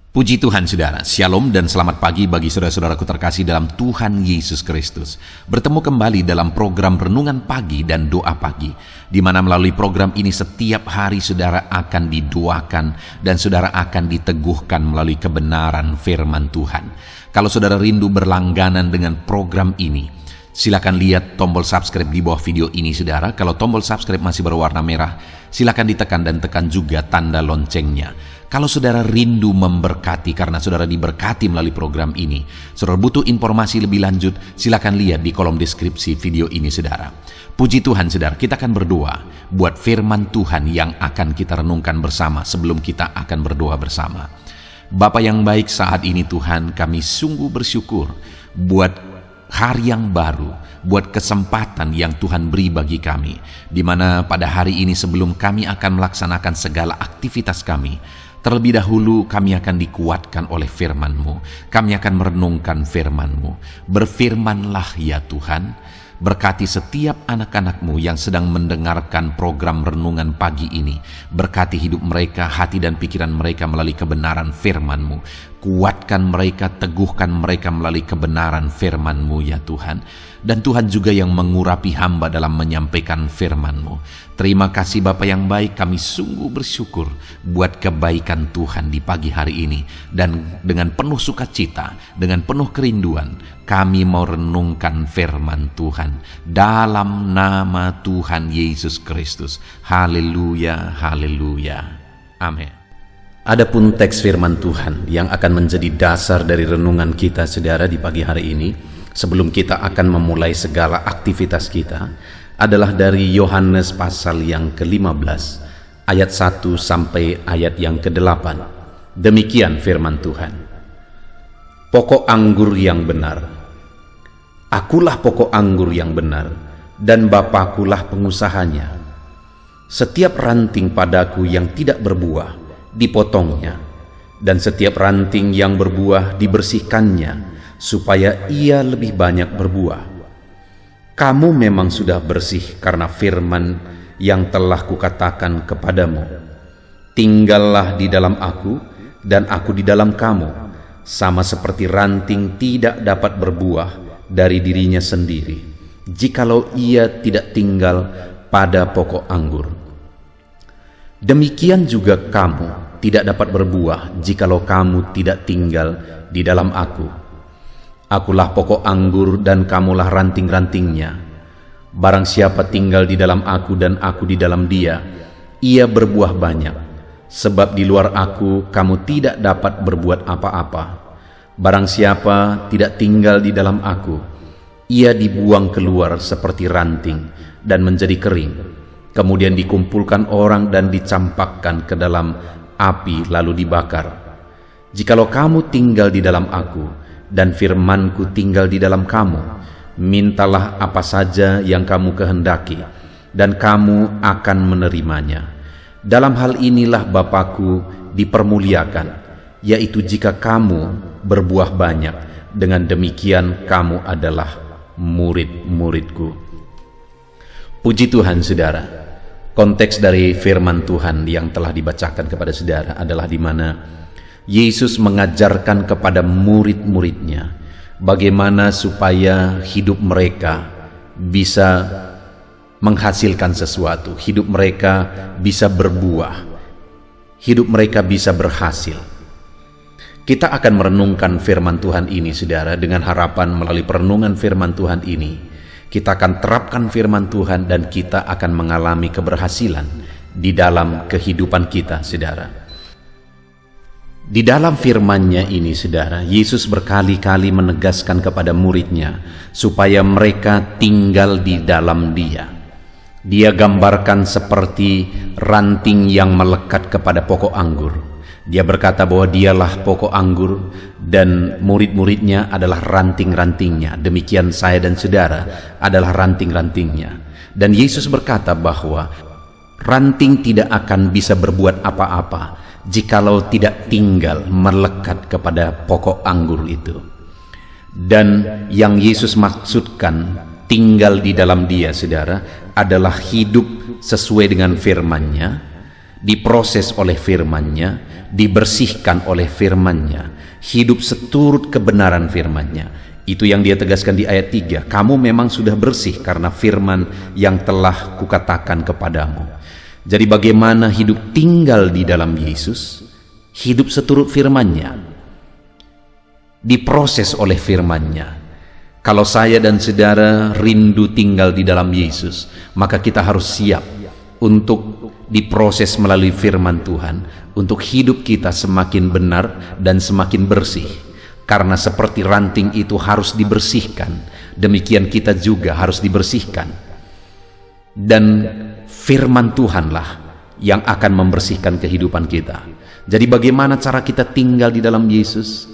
Puji Tuhan saudara, Shalom dan selamat pagi bagi saudara-saudaraku terkasih dalam Tuhan Yesus Kristus. Bertemu kembali dalam program Renungan Pagi dan Doa Pagi, di mana melalui program ini setiap hari saudara akan didoakan dan saudara akan diteguhkan melalui kebenaran firman Tuhan. Kalau saudara rindu berlangganan dengan program ini, silakan lihat tombol subscribe di bawah video ini saudara. Kalau tombol subscribe masih berwarna merah, silakan ditekan dan tekan juga tanda loncengnya. Kalau saudara rindu memberkati karena saudara diberkati melalui program ini, saudara butuh informasi lebih lanjut, silakan lihat di kolom deskripsi video ini saudara. Puji Tuhan saudara, kita akan berdoa buat firman Tuhan yang akan kita renungkan bersama sebelum kita akan berdoa bersama. Bapa yang baik, saat ini Tuhan kami sungguh bersyukur buat hari yang baru, buat kesempatan yang Tuhan beri bagi kami, di mana pada hari ini sebelum kami akan melaksanakan segala aktivitas kami, terlebih dahulu kami akan dikuatkan oleh firman-Mu. Kami akan merenungkan firman-Mu. Berfirmanlah ya Tuhan, berkati setiap anak-anak-Mu yang sedang mendengarkan program renungan pagi ini. Berkati hidup mereka, hati dan pikiran mereka melalui kebenaran firman-Mu. Kuatkan mereka, teguhkan mereka melalui kebenaran firman-Mu ya Tuhan. Dan Tuhan juga yang mengurapi hamba dalam menyampaikan firman-Mu. Terima kasih Bapa yang baik, kami sungguh bersyukur buat kebaikan Tuhan di pagi hari ini. Dan dengan penuh sukacita, dengan penuh kerinduan, kami mau renungkan firman Tuhan dalam nama Tuhan Yesus Kristus. Haleluya, haleluya. Amin. Adapun teks firman Tuhan yang akan menjadi dasar dari renungan kita saudara di pagi hari ini, sebelum kita akan memulai segala aktivitas kita, adalah dari Yohanes pasal yang ke-15 ayat 1 sampai ayat yang ke-8. Demikian firman Tuhan. Pokok anggur yang benar. Akulah pokok anggur yang benar, dan Bapakulah pengusahanya. Setiap ranting padaku yang tidak berbuah dipotongnya, dan setiap ranting yang berbuah dibersihkannya, supaya ia lebih banyak berbuah. Kamu memang sudah bersih karena firman yang telah kukatakan kepadamu. Tinggallah di dalam aku, dan aku di dalam kamu, sama seperti ranting tidak dapat berbuah dari dirinya sendiri, jikalau ia tidak tinggal pada pokok anggur. Demikian juga kamu tidak dapat berbuah jikalau kamu tidak tinggal di dalam aku. Akulah pokok anggur dan kamulah ranting-rantingnya. Barang siapa tinggal di dalam aku dan aku di dalam dia, ia berbuah banyak. Sebab di luar aku kamu tidak dapat berbuat apa-apa. Barang siapa tidak tinggal di dalam aku, ia dibuang keluar seperti ranting dan menjadi kering. Kemudian dikumpulkan orang dan dicampakkan ke dalam api lalu dibakar. Jikalau kamu tinggal di dalam aku, dan firmanku tinggal di dalam kamu, mintalah apa saja yang kamu kehendaki, dan kamu akan menerimanya. Dalam hal inilah Bapakku dipermuliakan, yaitu jika kamu berbuah banyak, dengan demikian kamu adalah murid-muridku. Puji Tuhan saudara. Konteks dari firman Tuhan yang telah dibacakan kepada saudara adalah di mana Yesus mengajarkan kepada murid-muridnya bagaimana supaya hidup mereka bisa menghasilkan sesuatu, hidup mereka bisa berbuah, hidup mereka bisa berhasil. Kita akan merenungkan firman Tuhan ini saudara, dengan harapan melalui perenungan firman Tuhan ini kita akan terapkan firman Tuhan dan kita akan mengalami keberhasilan di dalam kehidupan kita saudara. Di dalam firman-Nya ini saudara, Yesus berkali-kali menegaskan kepada muridnya supaya mereka tinggal di dalam Dia. Dia gambarkan seperti ranting yang melekat kepada pokok anggur. Dia berkata bahwa dialah pokok anggur dan murid-muridnya adalah ranting-rantingnya. Demikian saya dan saudara adalah ranting-rantingnya. Dan Yesus berkata bahwa ranting tidak akan bisa berbuat apa-apa jikalau tidak tinggal melekat kepada pokok anggur itu. Dan yang Yesus maksudkan tinggal di dalam Dia saudara adalah hidup sesuai dengan firman-Nya, diproses oleh firman-Nya, dibersihkan oleh firman-Nya, hidup seturut kebenaran firman-Nya. Itu yang dia tegaskan di ayat 3, kamu memang sudah bersih karena firman yang telah kukatakan kepadamu. Jadi bagaimana hidup tinggal di dalam Yesus? Hidup seturut firman-Nya, diproses oleh firman-Nya. Kalau saya dan saudara rindu tinggal di dalam Yesus, maka kita harus siap untuk diproses melalui firman Tuhan, untuk hidup kita semakin benar dan semakin bersih. Karena seperti ranting itu harus dibersihkan, demikian kita juga harus dibersihkan. Dan firman Tuhanlah yang akan membersihkan kehidupan kita. Jadi bagaimana cara kita tinggal di dalam Yesus?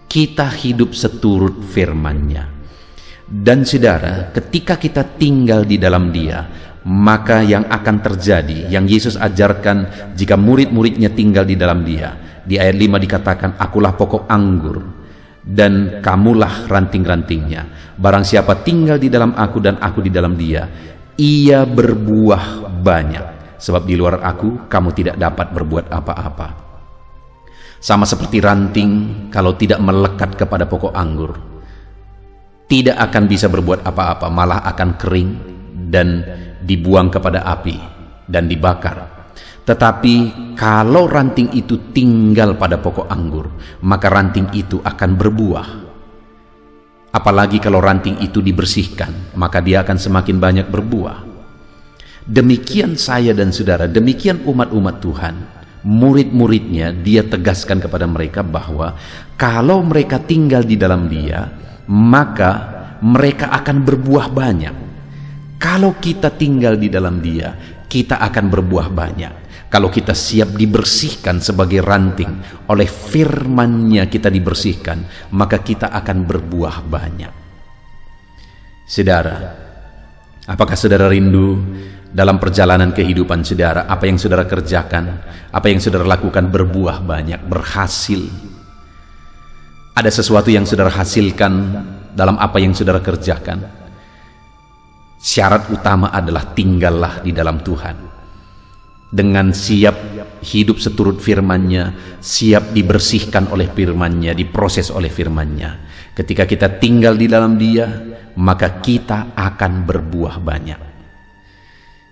Kita hidup seturut firman-Nya. Dan saudara, ketika kita tinggal di dalam Dia, maka yang akan terjadi, yang Yesus ajarkan jika murid-muridnya tinggal di dalam Dia. Di ayat 5 dikatakan, akulah pokok anggur dan kamulah ranting-rantingnya. Barang siapa tinggal di dalam aku dan aku di dalam Dia, ia berbuah banyak. Sebab di luar aku, kamu tidak dapat berbuat apa-apa. Sama seperti ranting, kalau tidak melekat kepada pokok anggur, tidak akan bisa berbuat apa-apa, malah akan kering dan dibuang kepada api dan dibakar. Tetapi kalau ranting itu tinggal pada pokok anggur, maka ranting itu akan berbuah. Apalagi kalau ranting itu dibersihkan, maka dia akan semakin banyak berbuah. Demikian saya dan saudara, demikian umat-umat Tuhan, murid-muridnya, dia tegaskan kepada mereka bahwa kalau mereka tinggal di dalam Dia, maka mereka akan berbuah banyak. Kalau kita tinggal di dalam Dia, kita akan berbuah banyak. Kalau kita siap dibersihkan sebagai ranting, oleh firman-Nya kita dibersihkan, maka kita akan berbuah banyak. Saudara, apakah saudara rindu dalam perjalanan kehidupan saudara, apa yang saudara kerjakan, apa yang saudara lakukan berbuah banyak, berhasil? Ada sesuatu yang saudara hasilkan dalam apa yang saudara kerjakan. Syarat utama adalah tinggallah di dalam Tuhan. Dengan siap hidup seturut firman-Nya, siap dibersihkan oleh firman-Nya, diproses oleh firman-Nya. Ketika kita tinggal di dalam Dia, maka kita akan berbuah banyak.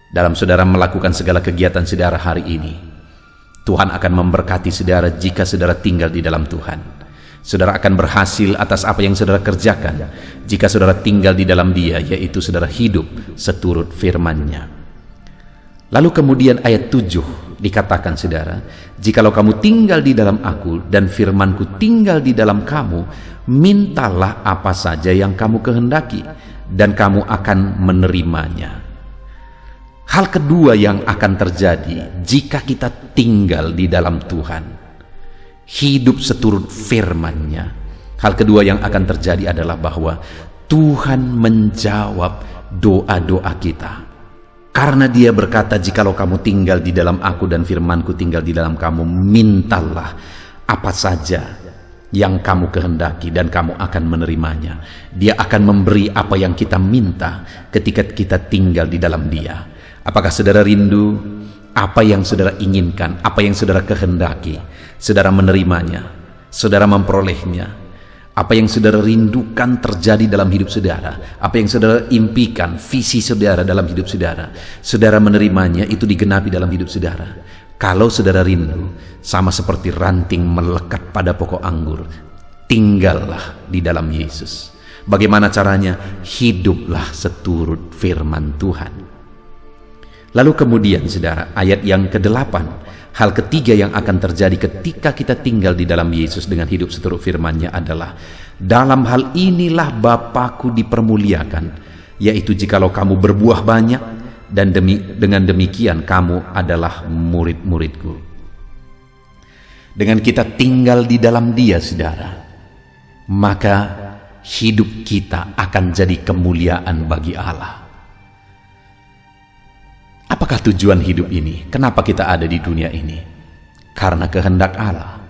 Dalam saudara melakukan segala kegiatan saudara hari ini, Tuhan akan memberkati saudara jika saudara tinggal di dalam Tuhan. Saudara akan berhasil atas apa yang saudara kerjakan jika saudara tinggal di dalam Dia, yaitu saudara hidup seturut firman-Nya. Lalu kemudian ayat 7 dikatakan saudara, jikalau kamu tinggal di dalam aku dan firman-Ku tinggal di dalam kamu, mintalah apa saja yang kamu kehendaki dan kamu akan menerimanya. Hal kedua yang akan terjadi jika kita tinggal di dalam Tuhan, hidup seturut firman-Nya, hal kedua yang akan terjadi adalah bahwa Tuhan menjawab doa-doa kita. Karena Dia berkata, jikalau kamu tinggal di dalam aku dan firman-Ku tinggal di dalam kamu, mintalah apa saja yang kamu kehendaki dan kamu akan menerimanya. Dia akan memberi apa yang kita minta ketika kita tinggal di dalam Dia. Apakah saudara rindu apa yang saudara inginkan, apa yang saudara kehendaki, saudara menerimanya, saudara memperolehnya? Apa yang saudara rindukan terjadi dalam hidup saudara, apa yang saudara impikan, visi saudara dalam hidup saudara, saudara menerimanya, itu digenapi dalam hidup saudara. Kalau saudara rindu, sama seperti ranting melekat pada pokok anggur, tinggallah di dalam Yesus. Bagaimana caranya? Hiduplah seturut firman Tuhan. Lalu kemudian saudara, ayat yang ke-8, hal ketiga yang akan terjadi ketika kita tinggal di dalam Yesus dengan hidup seturut firman-Nya adalah, dalam hal inilah Bapa-Ku dipermuliakan, yaitu jikalau kamu berbuah banyak, dan dengan demikian kamu adalah murid-murid-Ku. Dengan kita tinggal di dalam Dia saudara, maka hidup kita akan jadi kemuliaan bagi Allah. Apakah tujuan hidup ini? Kenapa kita ada di dunia ini? Karena kehendak Allah.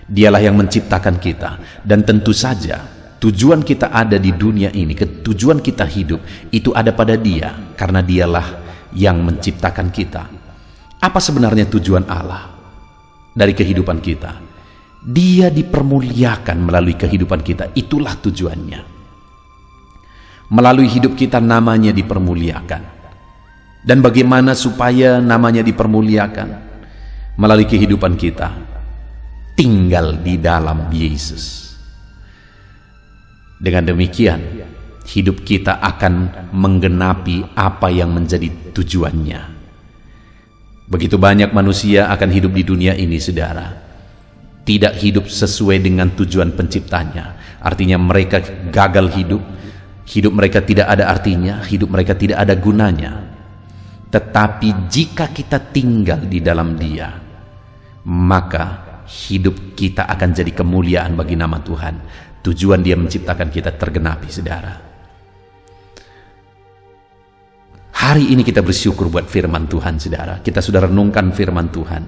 Dialah yang menciptakan kita. Dan tentu saja tujuan kita ada di dunia ini, tujuan kita hidup itu ada pada Dia, karena Dialah yang menciptakan kita. Apa sebenarnya tujuan Allah? dari kehidupan kita. Dia dipermuliakan melalui kehidupan kita. Itulah tujuannya. Melalui hidup kita namanya dipermuliakan. Dan bagaimana supaya namanya dipermuliakan? Melalui kehidupan kita tinggal di dalam Yesus. Dengan demikian, hidup kita akan menggenapi apa yang menjadi tujuannya. Begitu banyak manusia akan hidup di dunia ini, saudara, tidak hidup sesuai dengan tujuan penciptanya. Artinya mereka gagal hidup. Hidup mereka tidak ada artinya, hidup mereka tidak ada gunanya. Tetapi jika kita tinggal di dalam Dia, maka hidup kita akan jadi kemuliaan bagi nama Tuhan. Tujuan Dia menciptakan kita tergenapi, saudara. Hari ini kita bersyukur buat firman Tuhan, saudara. Kita sudah renungkan firman Tuhan.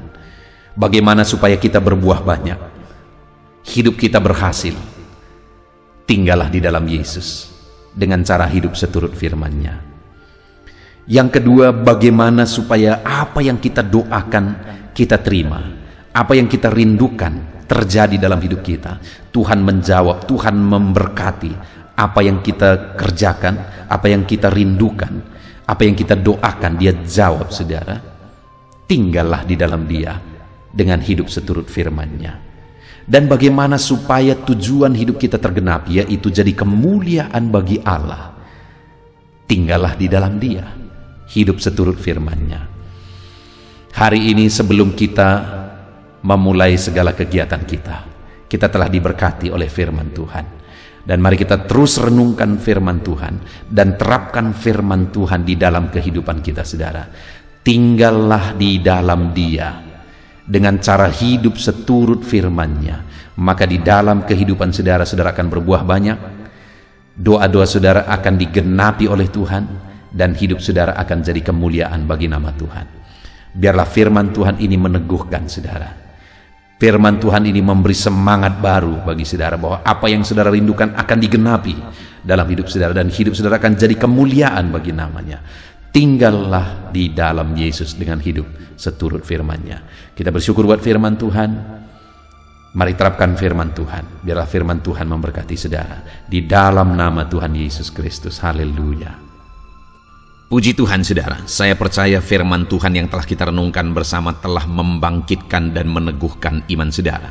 Bagaimana supaya kita berbuah banyak, hidup kita berhasil. Tinggallah di dalam Yesus dengan cara hidup seturut firman-Nya. Yang kedua, bagaimana supaya apa yang kita doakan kita terima, apa yang kita rindukan terjadi dalam hidup kita. Tuhan menjawab, Tuhan memberkati apa yang kita kerjakan, apa yang kita rindukan, apa yang kita doakan. Dia jawab, saudara. Tinggallah di dalam Dia dengan hidup seturut firman-Nya. Dan bagaimana supaya tujuan hidup kita tergenapi, yaitu jadi kemuliaan bagi Allah. Tinggallah di dalam Dia, hidup seturut firman-Nya. Hari ini sebelum kita memulai segala kegiatan kita telah diberkati oleh firman Tuhan. Dan mari kita terus renungkan firman Tuhan dan terapkan firman Tuhan di dalam kehidupan kita, saudara. Tinggallah di dalam Dia dengan cara hidup seturut firman-Nya, maka di dalam kehidupan saudara, saudara akan berbuah banyak. Doa-doa saudara akan digenapi oleh Tuhan, dan hidup saudara akan jadi kemuliaan bagi nama Tuhan. Biarlah firman Tuhan ini meneguhkan saudara. Firman Tuhan ini memberi semangat baru bagi saudara, bahwa apa yang saudara rindukan akan digenapi dalam hidup saudara, dan hidup saudara akan jadi kemuliaan bagi namanya. Tinggallah di dalam Yesus dengan hidup seturut firman-Nya. Kita bersyukur buat firman Tuhan. Mari terapkan firman Tuhan. Biarlah firman Tuhan memberkati saudara. Di dalam nama Tuhan Yesus Kristus. Haleluya. Puji Tuhan, saudara. Saya percaya firman Tuhan yang telah kita renungkan bersama telah membangkitkan dan meneguhkan iman saudara.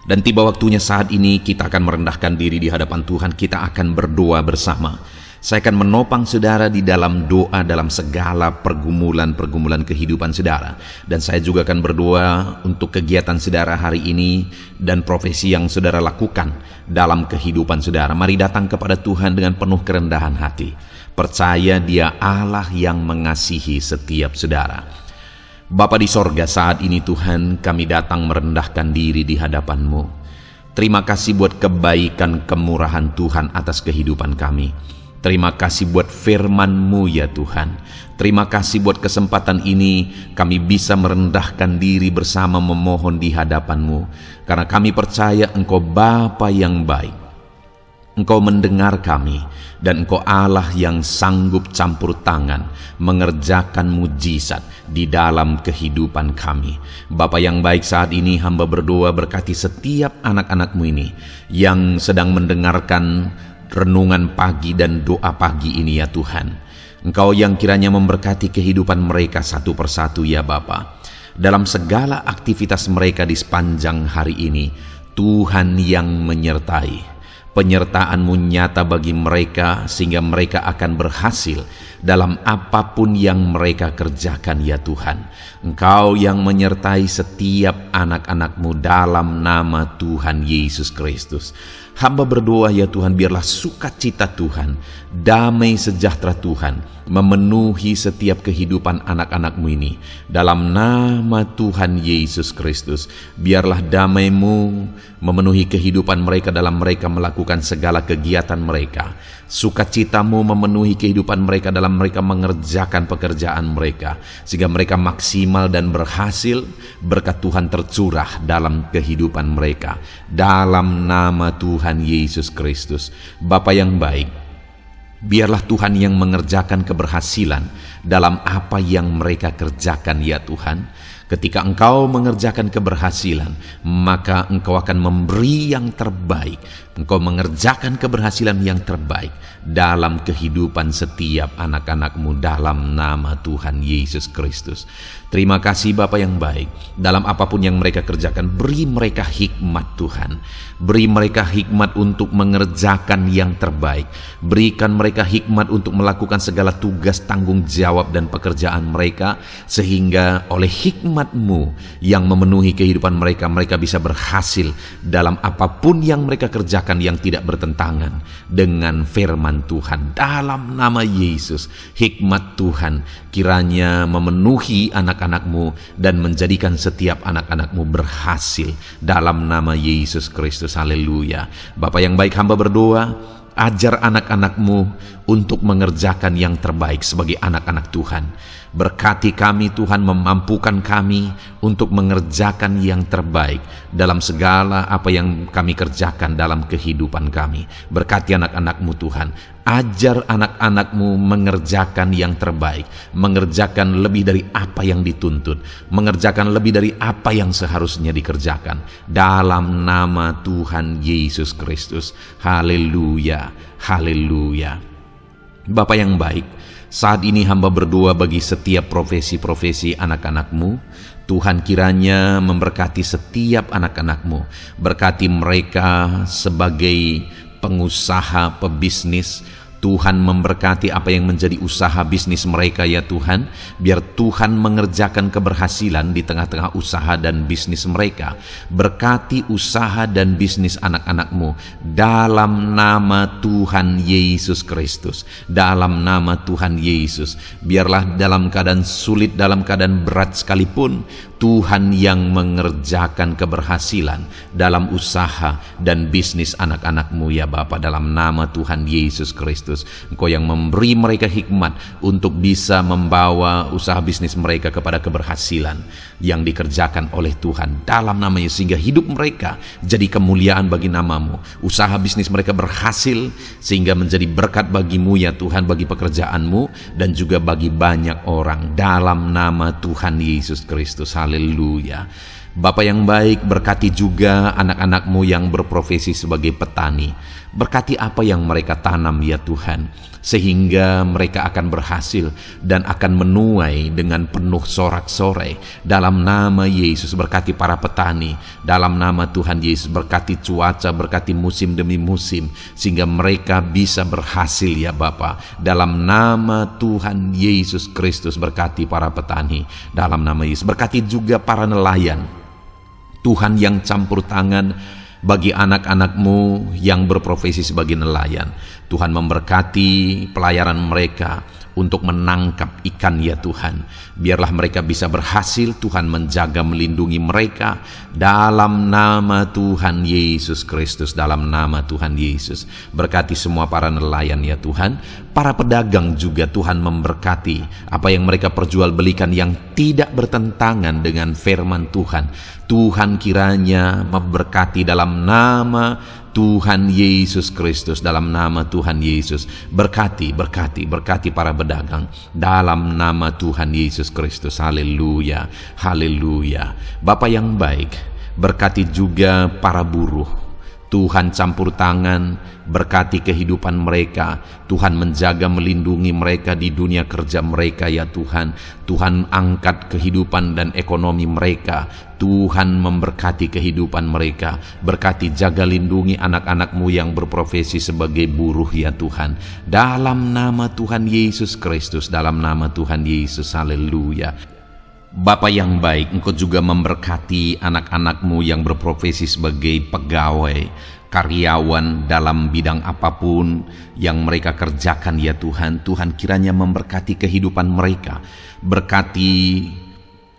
Dan tiba waktunya saat ini kita akan merendahkan diri di hadapan Tuhan. Kita akan berdoa bersama. Saya akan menopang saudara di dalam doa dalam segala pergumulan-pergumulan kehidupan saudara. Dan saya juga akan berdoa untuk kegiatan saudara hari ini dan profesi yang saudara lakukan dalam kehidupan saudara. Mari datang kepada Tuhan dengan penuh kerendahan hati. Percaya Dia Allah yang mengasihi setiap saudara. Bapa di sorga, saat ini Tuhan, kami datang merendahkan diri di hadapan-Mu. Terima kasih buat kebaikan kemurahan Tuhan atas kehidupan kami. Terima kasih buat firman-Mu ya Tuhan. Terima kasih buat kesempatan ini kami bisa merendahkan diri bersama memohon di hadapan-Mu. Karena kami percaya Engkau Bapa yang baik. Engkau mendengar kami, dan Engkau Allah yang sanggup campur tangan mengerjakan mujizat di dalam kehidupan kami. Bapa yang baik, saat ini hamba berdoa berkati setiap anak-anak-Mu ini yang sedang mendengarkan renungan pagi dan doa pagi ini ya Tuhan. Engkau yang kiranya memberkati kehidupan mereka satu persatu ya Bapa. Dalam segala aktivitas mereka di sepanjang hari ini, Tuhan yang menyertai. Penyertaan-Mu nyata bagi mereka sehingga mereka akan berhasil dalam apapun yang mereka kerjakan ya Tuhan. Engkau yang menyertai setiap anak-anak-Mu dalam nama Tuhan Yesus Kristus. Hamba berdoa ya Tuhan, biarlah sukacita Tuhan, damai sejahtera Tuhan memenuhi setiap kehidupan anak-anak-Mu ini. Dalam nama Tuhan Yesus Kristus, biarlah damai-Mu memenuhi kehidupan mereka dalam mereka melakukan segala kegiatan mereka. Sukacita-Mu memenuhi kehidupan mereka dalam mereka mengerjakan pekerjaan mereka, sehingga mereka maksimal dan berhasil. Berkat Tuhan tercurah dalam kehidupan mereka. Dalam nama Tuhan Yesus Kristus. Bapa yang baik, biarlah Tuhan yang mengerjakan keberhasilan dalam apa yang mereka kerjakan ya Tuhan. Ketika engkau mengerjakan keberhasilan, maka engkau akan memberi yang terbaik. Engkau mengerjakan keberhasilan yang terbaik dalam kehidupan setiap anak-anakmu dalam nama Tuhan Yesus Kristus. Terima kasih Bapa yang baik. Dalam apapun yang mereka kerjakan, beri mereka hikmat Tuhan. Beri mereka hikmat untuk mengerjakan yang terbaik. Berikan mereka hikmat untuk melakukan segala tugas, tanggung jawab dan pekerjaan mereka, sehingga oleh hikmat-Mu yang memenuhi kehidupan mereka, mereka bisa berhasil dalam apapun yang mereka kerjakan yang tidak bertentangan dengan firman Tuhan. Dalam nama Yesus, hikmat Tuhan kiranya memenuhi anak-anak-Mu dan menjadikan setiap anak-anak-Mu berhasil dalam nama Yesus Kristus. Haleluya. Bapa yang baik, hamba berdoa, ajar anak-anak-Mu untuk mengerjakan yang terbaik sebagai anak-anak Tuhan. Berkati kami Tuhan, memampukan kami untuk mengerjakan yang terbaik dalam segala apa yang kami kerjakan dalam kehidupan kami. Berkati anak-anak-Mu Tuhan, ajar anak-anak-Mu mengerjakan yang terbaik, mengerjakan lebih dari apa yang dituntut, mengerjakan lebih dari apa yang seharusnya dikerjakan dalam nama Tuhan Yesus Kristus. Haleluya, haleluya. Bapa yang baik, saat ini hamba berdoa bagi setiap profesi-profesi anak-anak-Mu. Tuhan kiranya memberkati setiap anak-anak-Mu. Berkati mereka sebagai pengusaha, pebisnis. Tuhan memberkati apa yang menjadi usaha bisnis mereka ya Tuhan. Biar Tuhan mengerjakan keberhasilan di tengah-tengah usaha dan bisnis mereka. Berkati usaha dan bisnis anak-anak-Mu dalam nama Tuhan Yesus Kristus. Dalam nama Tuhan Yesus. Biarlah dalam keadaan sulit, dalam keadaan berat sekalipun, Tuhan yang mengerjakan keberhasilan dalam usaha dan bisnis anak-anak-Mu ya Bapa, dalam nama Tuhan Yesus Kristus. Engkau yang memberi mereka hikmat untuk bisa membawa usaha bisnis mereka kepada keberhasilan yang dikerjakan oleh Tuhan dalam nama Yesus, sehingga hidup mereka jadi kemuliaan bagi nama-Mu. Usaha bisnis mereka berhasil sehingga menjadi berkat bagi-Mu ya Tuhan, bagi pekerjaan-Mu dan juga bagi banyak orang dalam nama Tuhan Yesus Kristus. Haleluya. Bapa yang baik, berkati juga anak-anak-Mu yang berprofesi sebagai petani. Berkati apa yang mereka tanam ya Tuhan, sehingga mereka akan berhasil dan akan menuai dengan penuh sorak-sorai. Dalam nama Yesus, berkati para petani. Dalam nama Tuhan Yesus, berkati cuaca, berkati musim demi musim, sehingga mereka bisa berhasil ya Bapa. Dalam nama Tuhan Yesus Kristus, berkati para petani. Dalam nama Yesus, berkati juga para nelayan. Tuhan yang campur tangan bagi anak-anak-Mu yang berprofesi sebagai nelayan. Tuhan memberkati pelayaran mereka untuk menangkap ikan ya Tuhan. Biarlah mereka bisa berhasil. Tuhan menjaga, melindungi mereka dalam nama Tuhan Yesus Kristus. Dalam nama Tuhan Yesus, berkati semua para nelayan ya Tuhan. Para pedagang juga Tuhan memberkati apa yang mereka perjualbelikan yang tidak bertentangan dengan firman Tuhan. Tuhan kiranya memberkati dalam nama Tuhan Yesus Kristus. Dalam nama Tuhan Yesus, berkati para pedagang dalam nama Tuhan Yesus Kristus. Haleluya, haleluya. Bapa yang baik, berkati juga para buruh. Tuhan campur tangan, berkati kehidupan mereka. Tuhan menjaga, melindungi mereka di dunia kerja mereka ya Tuhan. Tuhan angkat kehidupan dan ekonomi mereka. Tuhan memberkati kehidupan mereka. Berkati, jaga, lindungi anak-anak-Mu yang berprofesi sebagai buruh ya Tuhan. Dalam nama Tuhan Yesus Kristus, dalam nama Tuhan Yesus. Haleluya. Bapa yang baik, Engkau juga memberkati anak-anak-Mu yang berprofesi sebagai pegawai, karyawan dalam bidang apapun yang mereka kerjakan ya Tuhan. Tuhan kiranya memberkati kehidupan mereka. Berkati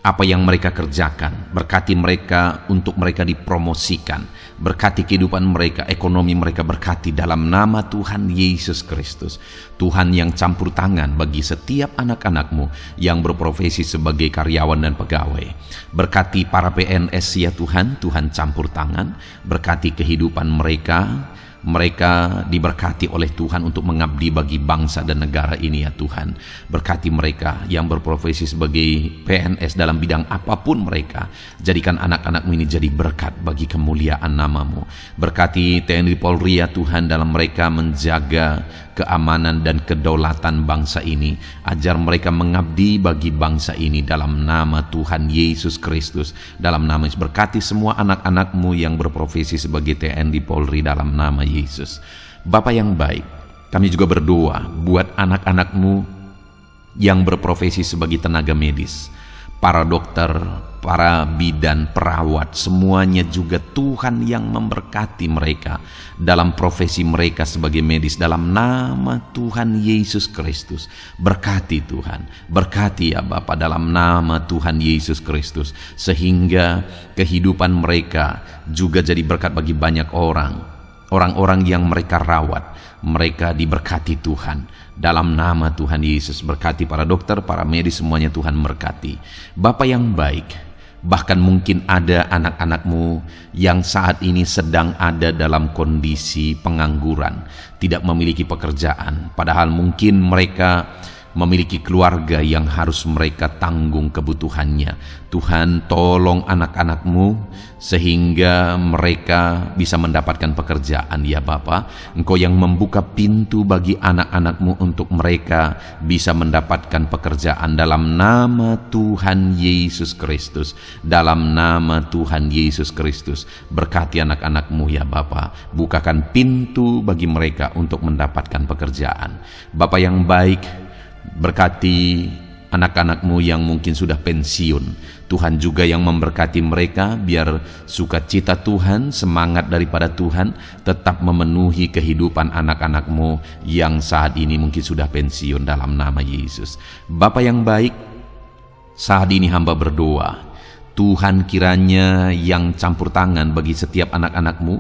apa yang mereka kerjakan. Berkati mereka untuk mereka dipromosikan. Berkati kehidupan mereka, ekonomi mereka, berkati dalam nama Tuhan Yesus Kristus. Tuhan yang campur tangan bagi setiap anak-anak-Mu yang berprofesi sebagai karyawan dan pegawai. Berkati para PNS ya Tuhan. Tuhan campur tangan, berkati kehidupan mereka. Mereka diberkati oleh Tuhan untuk mengabdi bagi bangsa dan negara ini ya Tuhan. Berkati mereka yang berprofesi sebagai PNS dalam bidang apapun mereka. Jadikan anak-anak-Mu ini jadi berkat bagi kemuliaan nama-Mu. Berkati TNI Polri ya Tuhan dalam mereka menjaga keamanan dan kedaulatan bangsa ini. Ajar mereka mengabdi bagi bangsa ini dalam nama Tuhan Yesus Kristus. Dalam nama Yesus, berkati semua anak-anak-Mu yang berprofesi sebagai TNI Polri dalam nama Yesus. Bapa yang baik, kami juga berdoa buat anak-anak-Mu yang berprofesi sebagai tenaga medis, para dokter, para bidan, perawat, semuanya juga Tuhan yang memberkati mereka dalam profesi mereka sebagai medis dalam nama Tuhan Yesus Kristus. Berkati Tuhan, berkati ya Bapa dalam nama Tuhan Yesus Kristus, sehingga kehidupan mereka juga jadi berkat bagi banyak orang-orang yang mereka rawat. Mereka diberkati Tuhan dalam nama Tuhan Yesus. Berkati para dokter, para medis, semuanya Tuhan berkati. Bapa yang baik, bahkan mungkin ada anak-anak-Mu yang saat ini sedang ada dalam kondisi pengangguran, tidak memiliki pekerjaan, padahal mungkin mereka memiliki keluarga yang harus mereka tanggung kebutuhannya. Tuhan, tolong anak-anak-Mu sehingga mereka bisa mendapatkan pekerjaan ya Bapa. Engkau yang membuka pintu bagi anak-anak-Mu untuk mereka bisa mendapatkan pekerjaan dalam nama Tuhan Yesus Kristus. Dalam nama Tuhan Yesus Kristus, berkati anak-anak-Mu ya Bapa. Bukakan pintu bagi mereka untuk mendapatkan pekerjaan. Bapa yang baik, berkati anak-anak-Mu yang mungkin sudah pensiun. Tuhan juga yang memberkati mereka, biar sukacita Tuhan, semangat daripada Tuhan tetap memenuhi kehidupan anak-anak-Mu yang saat ini mungkin sudah pensiun dalam nama Yesus. Bapa yang baik, saat ini hamba berdoa, Tuhan kiranya yang campur tangan bagi setiap anak-anak-Mu.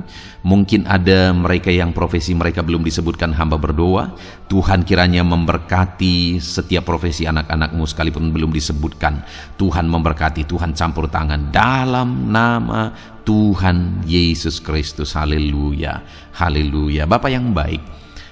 Mungkin ada mereka yang profesi mereka belum disebutkan, hamba berdoa Tuhan kiranya memberkati setiap profesi anak-anak-Mu sekalipun belum disebutkan. Tuhan memberkati, Tuhan campur tangan dalam nama Tuhan Yesus Kristus. Haleluya, haleluya. Bapa yang baik,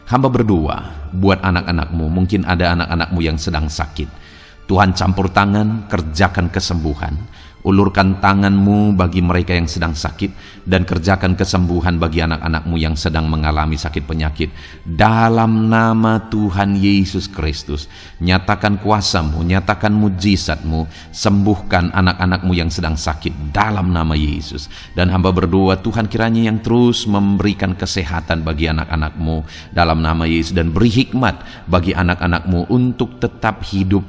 hamba berdoa buat anak-anak-Mu. Mungkin ada anak-anak-Mu yang sedang sakit. Tuhan campur tangan, kerjakan kesembuhan. Ulurkan tangan-Mu bagi mereka yang sedang sakit, dan kerjakan kesembuhan bagi anak-anak-Mu yang sedang mengalami sakit penyakit. Dalam nama Tuhan Yesus Kristus, nyatakan kuasa-Mu, nyatakan mujizat-Mu, sembuhkan anak-anak-Mu yang sedang sakit dalam nama Yesus. Dan hamba berdoa Tuhan kiranya yang terus memberikan kesehatan bagi anak-anak-Mu dalam nama Yesus, dan beri hikmat bagi anak-anak-Mu untuk tetap hidup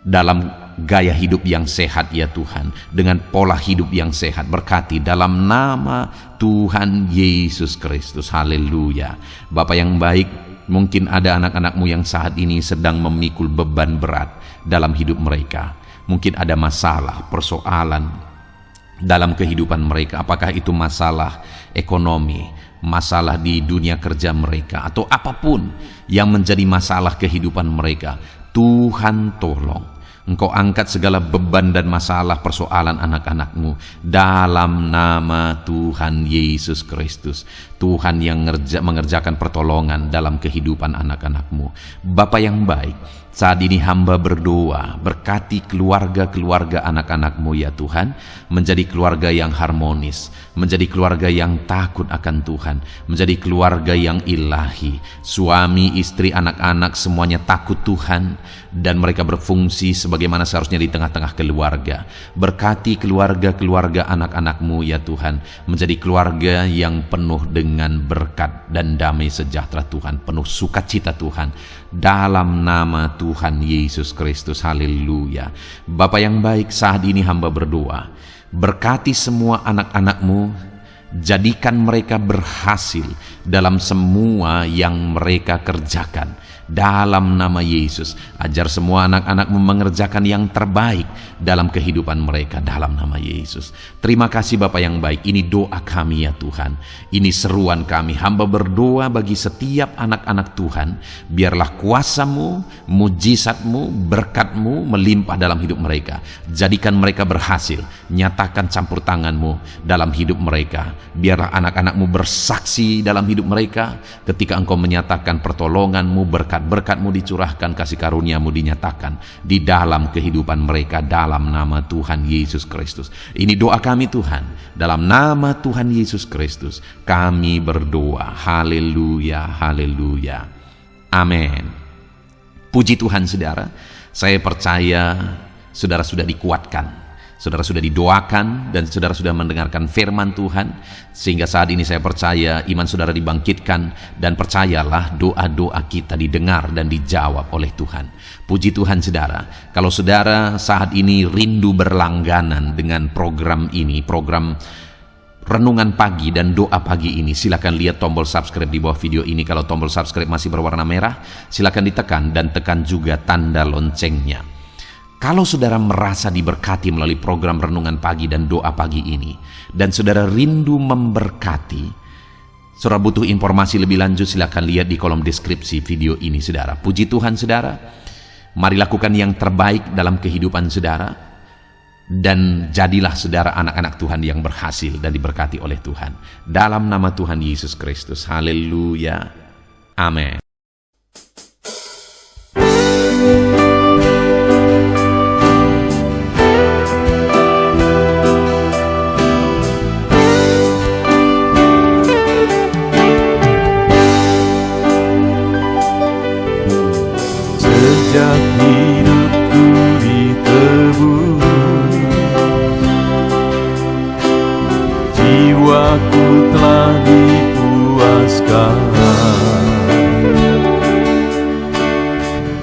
dalam gaya hidup yang sehat ya Tuhan, dengan pola hidup yang sehat. Berkati dalam nama Tuhan Yesus Kristus. Haleluya. Bapa yang baik, mungkin ada anak-anak-Mu yang saat ini sedang memikul beban berat dalam hidup mereka. Mungkin ada masalah, persoalan dalam kehidupan mereka. Apakah itu masalah ekonomi, masalah di dunia kerja mereka, atau apapun yang menjadi masalah kehidupan mereka. Tuhan tolong, Engkau angkat segala beban dan masalah persoalan anak-anak-Mu dalam nama Tuhan Yesus Kristus. Tuhan yang mengerjakan pertolongan dalam kehidupan anak-anak-Mu. Bapa yang baik, saat ini hamba berdoa, berkati keluarga-keluarga anak-anak-Mu ya Tuhan, menjadi keluarga yang harmonis, menjadi keluarga yang takut akan Tuhan, menjadi keluarga yang ilahi. Suami, istri, anak-anak semuanya takut Tuhan, dan mereka berfungsi sebagaimana seharusnya di tengah-tengah keluarga. Berkati keluarga-keluarga anak-anak-Mu ya Tuhan, menjadi keluarga yang penuh dengan berkat dan damai sejahtera Tuhan, penuh sukacita Tuhan, dalam nama Tuhan Yesus Kristus. Haleluya. Bapa yang baik, saat ini hamba berdoa, berkati semua anak-anak-Mu, jadikan mereka berhasil dalam semua yang mereka kerjakan. dalam nama Yesus. Ajar semua anak-anakmu mengerjakan yang terbaik dalam kehidupan mereka dalam nama Yesus. Terima kasih Bapa yang baik. Ini doa kami ya Tuhan. Ini seruan kami. Hamba berdoa bagi setiap anak-anak Tuhan. Biarlah kuasa-Mu, mujizat-Mu, berkat-Mu melimpah dalam hidup mereka. Jadikan mereka berhasil. Nyatakan campur tangan-Mu dalam hidup mereka. Biarlah anak-anak-Mu bersaksi dalam hidup mereka ketika Engkau menyatakan pertolongan-Mu, berkat-berkat-Mu dicurahkan, kasih karunia-Mu dinyatakan di dalam kehidupan mereka dalam nama Tuhan Yesus Kristus. Ini doa kami Tuhan, dalam nama Tuhan Yesus Kristus kami berdoa. Haleluya, haleluya, amin. Puji Tuhan saudara, saya percaya saudara sudah dikuatkan, saudara sudah didoakan, dan saudara sudah mendengarkan firman Tuhan, sehingga saat ini saya percaya iman saudara dibangkitkan, dan percayalah doa-doa kita didengar dan dijawab oleh Tuhan. Puji Tuhan saudara, kalau saudara saat ini rindu berlangganan dengan program ini, program Renungan Pagi dan Doa Pagi ini, silakan lihat tombol subscribe di bawah video ini. Kalau tombol subscribe masih berwarna merah, silakan ditekan dan tekan juga tanda loncengnya. Kalau saudara merasa diberkati melalui program Renungan Pagi dan Doa Pagi ini, dan saudara rindu memberkati, saudara butuh informasi lebih lanjut, silakan lihat di kolom deskripsi video ini saudara. Puji Tuhan saudara, mari lakukan yang terbaik dalam kehidupan saudara, dan jadilah saudara anak-anak Tuhan yang berhasil dan diberkati oleh Tuhan. Dalam nama Tuhan Yesus Kristus, haleluya, amin. Sejak hidupku ditebus, jiwaku telah dipuaskan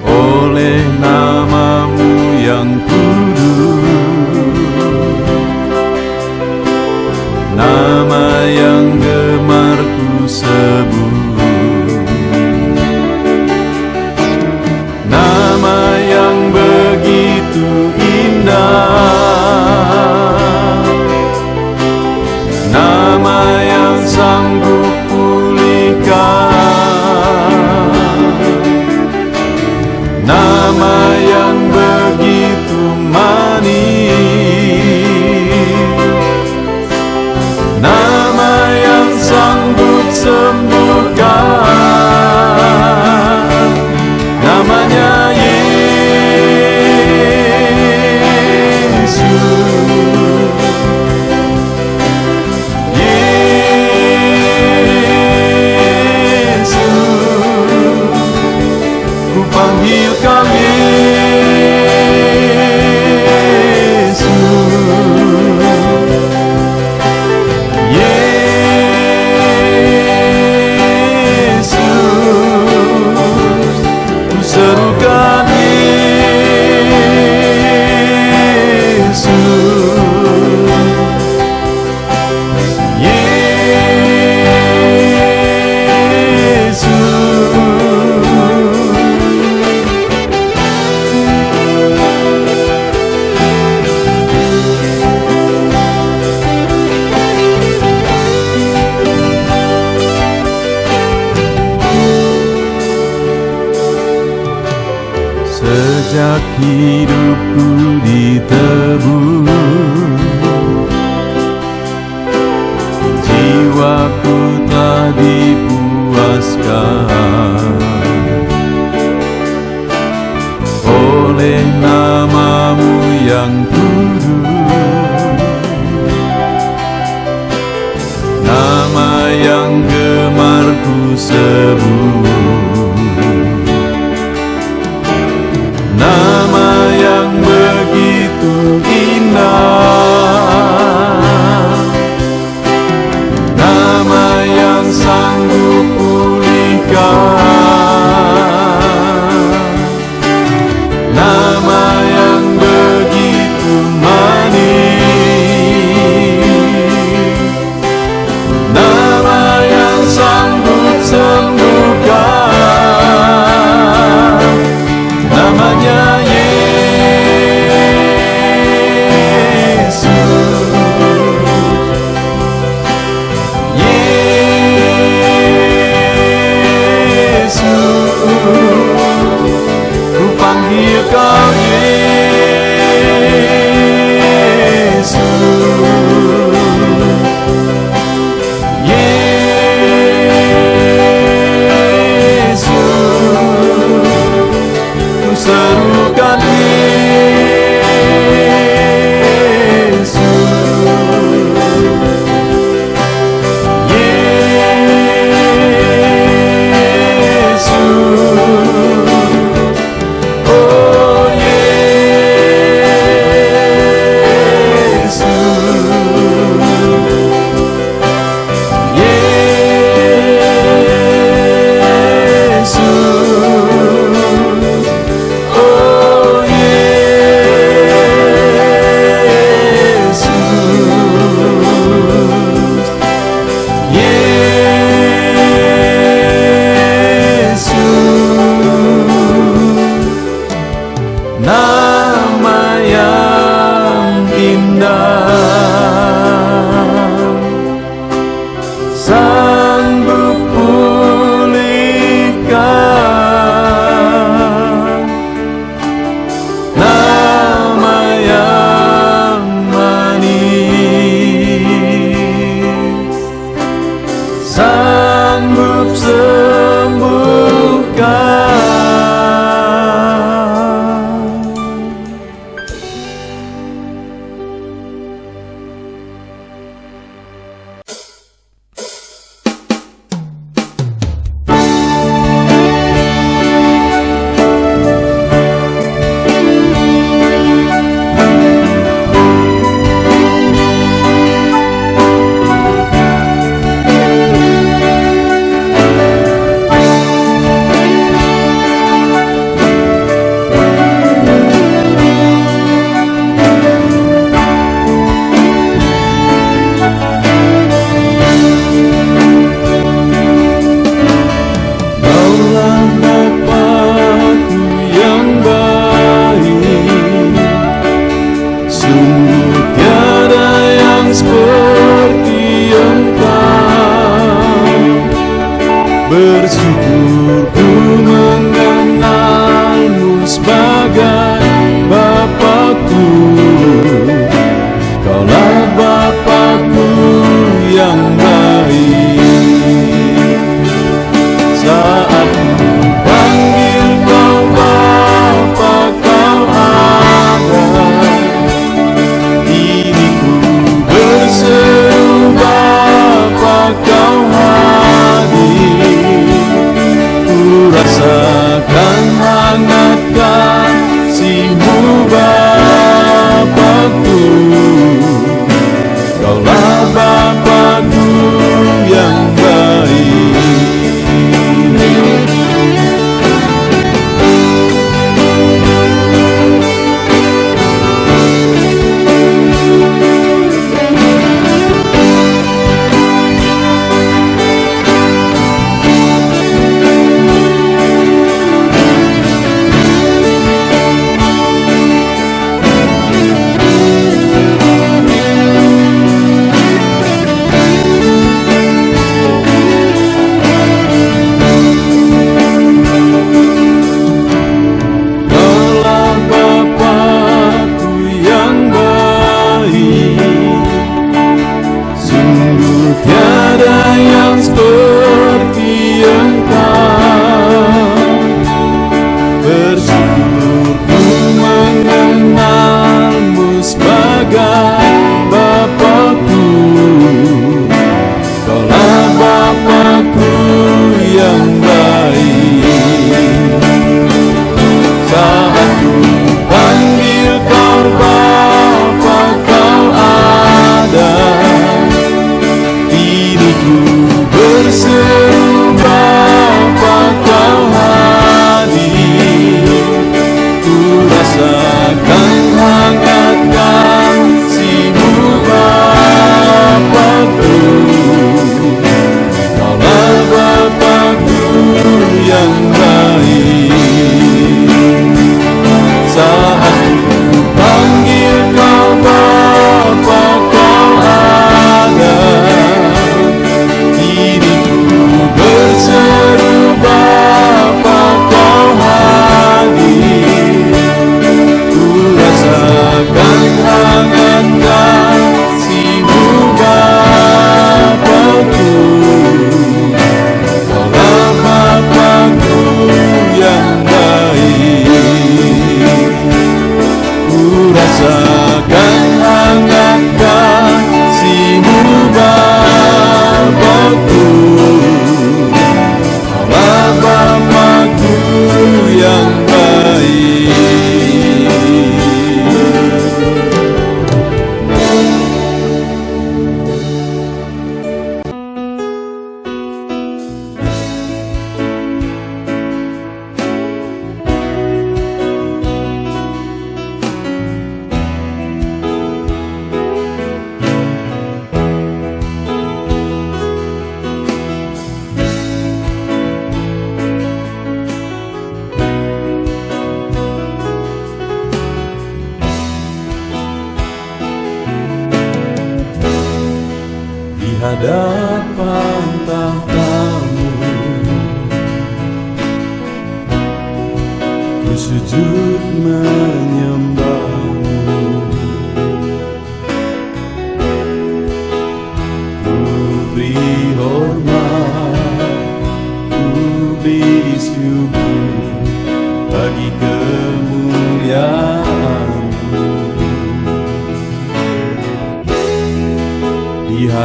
oleh nama-Mu yang kudus, nama yang gemar ku sebut, nama yang begitu indah, nama yang sanggup pulihkan, nama yang begitu manis, nama yang sanggup sembuhkan, namanya sejak hidupku ditebus, jiwaku telah dipuaskan oleh nama-Mu yang kudus, nama yang gemar ku sebut, nama yang begitu indah, nama yang sanggup pulihkan, nama yang begitu manis, nama yang sanggup sembuhkan, Engkau Yesus, Yesus, ku serukan Yesus, Yesus, oh Yesus, Yesus, oh Yesus, nama yang indah, sanggup pulihkan, nama yang manis, sanggup sembuhkan.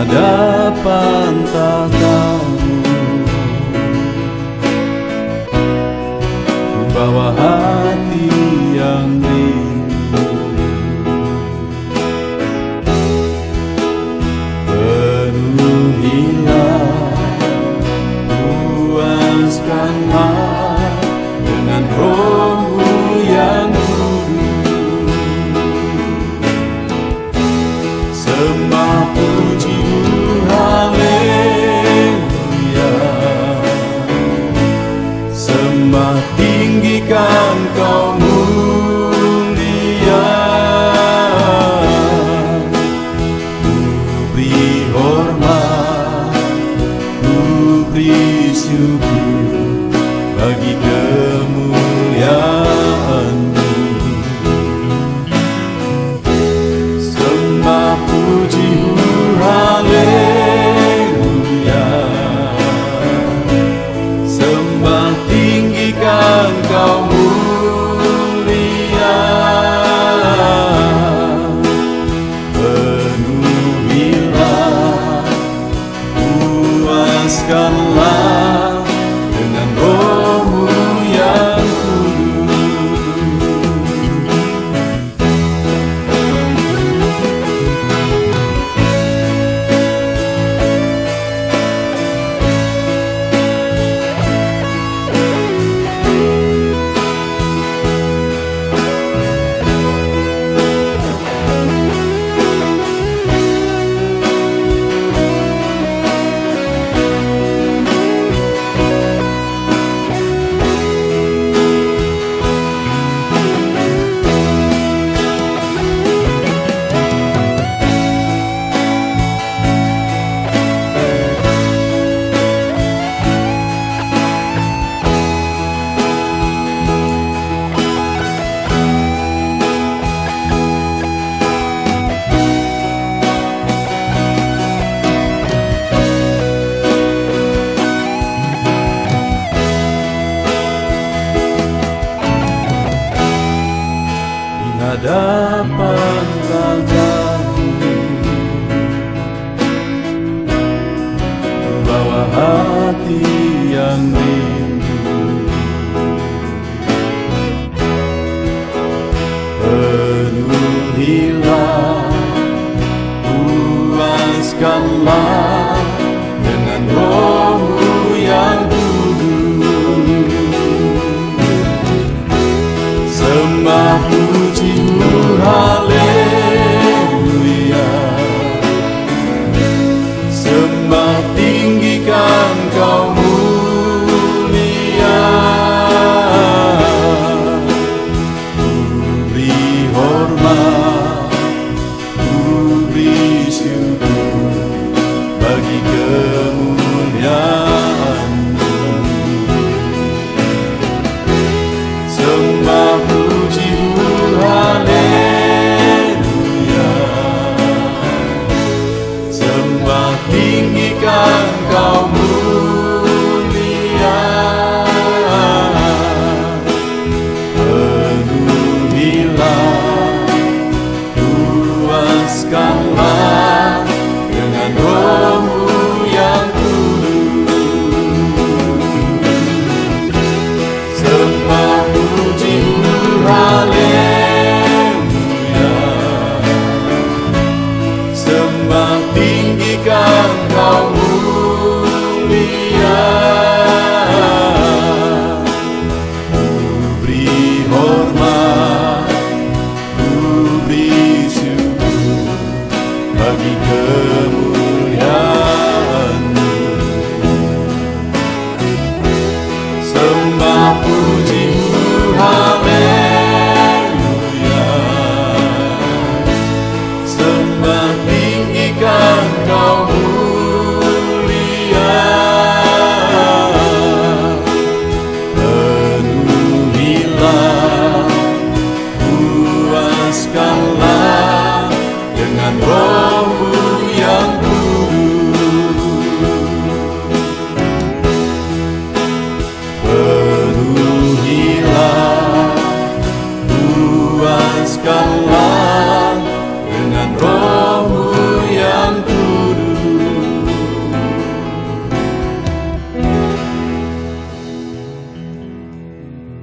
hadapan tahta-Mu, ku bawa hati yang rindu. Penuhilah, puaskanlah dengan Roh-Mu yang kudus. Sembah puji-Mu, haleluya. Sembah tinggikan Kau mulia. Ku beri hormat, ku beri syukur bagi kemuliaan-Mu. Sembah puji-Mu, haleluya. Sembah tinggikan Kau mulia. Penuhilah, puaskanlah dengan Roh-Mu yang hadapan tahta-Mu, ku bawa hati